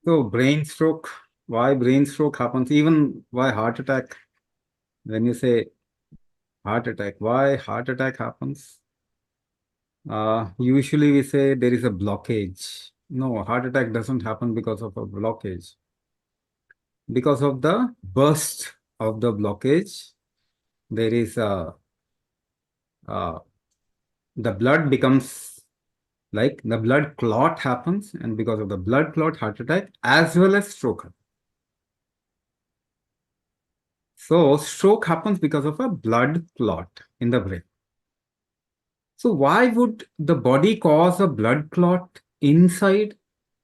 So brain stroke, why brain stroke happens, even why heart attack. When you say heart attack, why heart attack happens? Usually we say there is a blockage. No, heart attack doesn't happen because of a blockage. Because of the burst of the blockage, there is uh, the blood becomes like the blood clot happens, and because of the blood clot, heart attack as well as stroke. So stroke happens because of a blood clot in the brain. So why would the body cause a blood clot inside?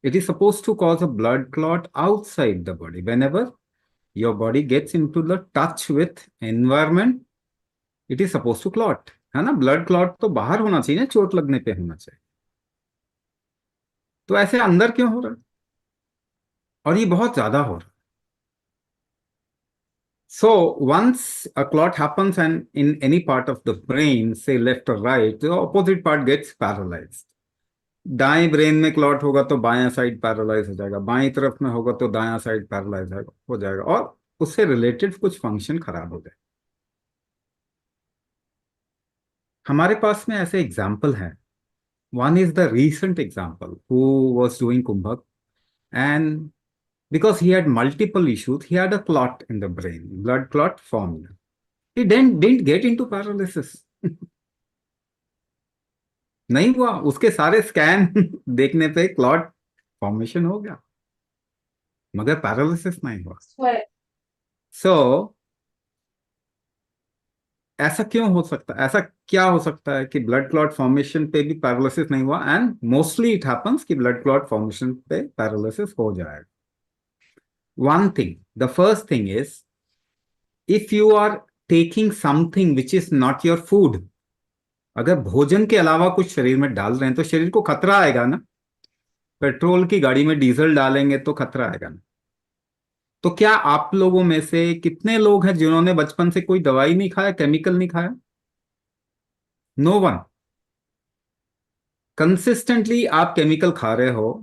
It is supposed to cause a blood clot outside the body. Whenever your body gets into the touch with environment, it is supposed to clot. है ना? Blood clot तो बाहर होना चाहिए ना, चोट लगने पे होना चाहिए. तो ऐसे अंदर क्यों हो रहा है? और ये बहुत ज्यादा हो रहा है. So once a clot happens and in any part of the brain, say left or right, the opposite part gets paralyzed. दाएं ब्रेन में क्लॉट होगा तो बायां साइड पैरालाइज हो जाएगा, बाईं तरफ में होगा तो दायां साइड पैरालाइज हो जाएगा, और उससे रिलेटेड कुछ फंक्शन खराब हो जाए. हमारे पास में ऐसे एग्जाम्पल हैं. One is the recent example who was doing kumbhak, and because he had multiple issues, he had a clot in the brain, blood clot formed. He didn't get into paralysis. नहीं हुआ. उसके सारे स्कैन देखने पे clot formation हो गया, मगर paralysis नहीं हुआ. सो ऐसा क्यों हो सकता है? ऐसा क्या हो सकता है कि ब्लड क्लॉट फॉर्मेशन पे भी पैरालिसिस नहीं हुआ, एंड मोस्टली इट हैपेंस कि ब्लड क्लॉट फॉर्मेशन पे पैरालिसिस हो जाएगा. One thing, the first thing is, if you are taking something which is not your food, अगर भोजन के अलावा कुछ शरीर में डाल रहे हैं तो शरीर को खतरा आएगा ना. पेट्रोल की गाड़ी में डीजल डालेंगे तो खतरा आएगा ना. तो क्या आप लोगों में से कितने लोग हैं जिन्होंने बचपन से कोई दवाई नहीं खाया, केमिकल नहीं खाया? No one. कंसिस्टेंटली आप केमिकल खा रहे हो.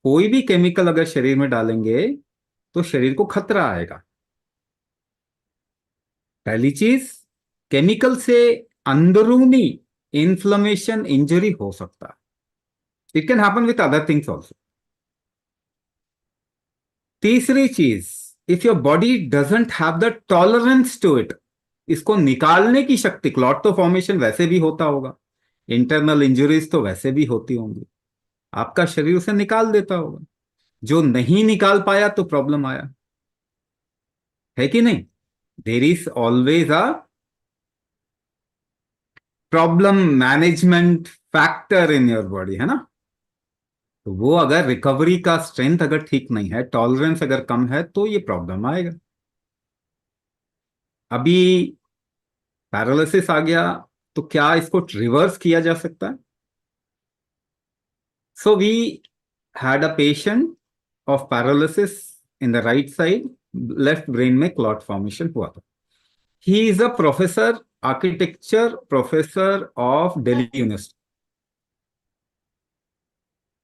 कोई भी केमिकल अगर शरीर में डालेंगे तो शरीर को खतरा आएगा. पहली चीज, केमिकल से अंदरूनी इंफ्लेमेशन, इंजरी हो सकता है. It can happen with other things also. तीसरी चीज, if your body doesn't have the tolerance to it, इसको निकालने की शक्ति, क्लॉट तो फॉर्मेशन वैसे भी होता होगा, इंटरनल इंजरीज तो वैसे भी होती होंगी, आपका शरीर उसे निकाल देता होगा. जो नहीं निकाल पाया तो प्रॉब्लम आया, है कि नहीं? There is always a problem management factor in your body, है ना? तो वो अगर रिकवरी का स्ट्रेंथ अगर ठीक नहीं है, टॉलरेंस अगर कम है, तो ये प्रॉब्लम आएगा. अभी पैरालिसिस आ गया तो क्या इसको रिवर्स किया जा सकता है? So we had a patient of paralysis in the right side, left brain में क्लॉट फॉर्मेशन हुआ था. He is a professor, architecture professor of Delhi university.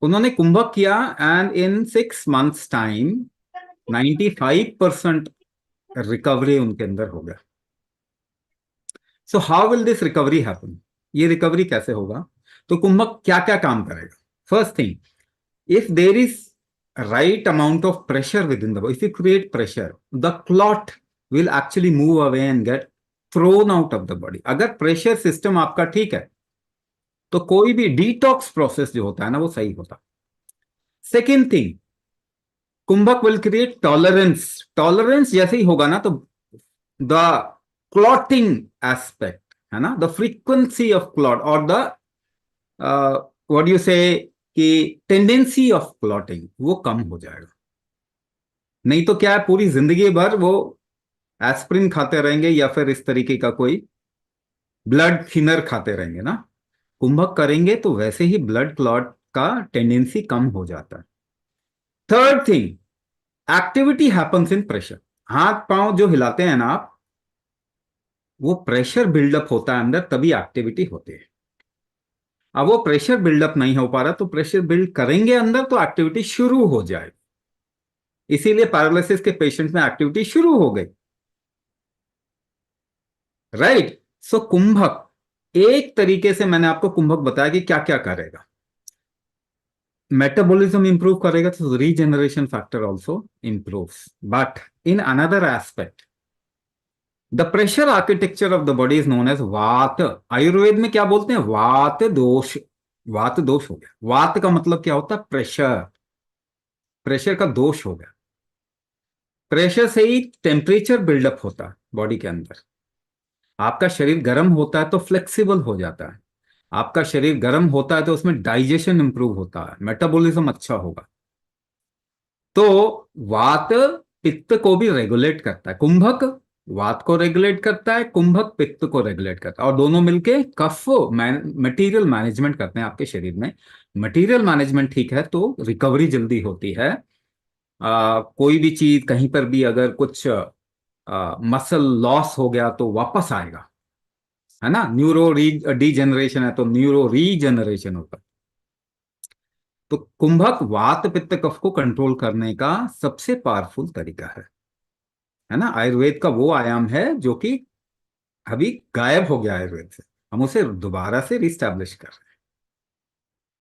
उन्होंने कुंभक किया, and in 6 months time 95% recovery उनके अंदर हो गया. So how will this recovery happen? ये रिकवरी कैसे होगा? तो कुंभक क्या क्या काम करेगा? First thing, if there is a right amount of pressure within the body, if you create pressure, the clot will actually move away and get thrown out of the body. अगर pressure system आपका ठीक है तो कोई भी detox process जो होता है ना, वो सही होता. Second thing, kumbhak will create tolerance. Tolerance जैसे ही होगा ना, तो द क्लॉटिंग एस्पेक्ट, है ना, द फ्रीक्वेंसी ऑफ क्लॉट और द व्हाट यू से कि टेंडेंसी ऑफ क्लॉटिंग, वो कम हो जाएगा. नहीं तो क्या है, पूरी जिंदगी भर वो एस्प्रिन खाते रहेंगे या फिर इस तरीके का कोई ब्लड थिनर खाते रहेंगे ना. कुंभक करेंगे तो वैसे ही ब्लड क्लॉट का टेंडेंसी कम हो जाता है. Third thing, activity happens in pressure. हाथ पांव जो हिलाते हैं ना आप, वो प्रेशर बिल्डअप होता है अंदर, तभी एक्टिविटी होती है. अब वो प्रेशर बिल्डअप नहीं हो पा रहा, तो प्रेशर बिल्ड करेंगे अंदर तो एक्टिविटी शुरू हो जाए. इसीलिए पैरालिसिस के पेशेंट में एक्टिविटी शुरू हो गई, राइट। सो कुंभक, एक तरीके से मैंने आपको कुंभक बताया कि क्या क्या करेगा। मेटाबॉलिज्म इंप्रूव करेगा तो regeneration factor also improves, but in another aspect the pressure architecture of the body is known as vata. Ayurveda में क्या बोलते हैं? वात दोष। वात दोष हो गया। वात का मतलब क्या होता है? प्रेशर। प्रेशर का दोष हो गया। प्रेशर से ही टेम्परेचर बिल्डअप होता है बॉडी के अंदर। आपका शरीर गर्म होता है तो फ्लेक्सिबल हो जाता है। आपका शरीर गर्म होता है तो उसमें डाइजेशन इंप्रूव होता है, मेटाबॉलिज्म अच्छा होगा। तो वात पित्त को भी रेगुलेट करता है। कुंभक वात को रेगुलेट करता है, कुंभक पित्त को रेगुलेट करता है, और दोनों मिलके कफ मटेरियल मैनेजमेंट करते हैं आपके शरीर में। मटेरियल मैनेजमेंट ठीक है तो रिकवरी जल्दी होती है। कोई भी चीज कहीं पर भी अगर कुछ मसल लॉस हो गया तो वापस आएगा, है ना। न्यूरो डीजेनरेशन है तो न्यूरो रीजनरेशन होगा। तो कुंभक वात पित्त कफ को कंट्रोल करने का सबसे पावरफुल तरीका है ना। आयुर्वेद का वो आयाम है जो कि अभी गायब हो गया आयुर्वेद से, हम उसे दोबारा से रिस्टैब्लिश कर रहे हैं।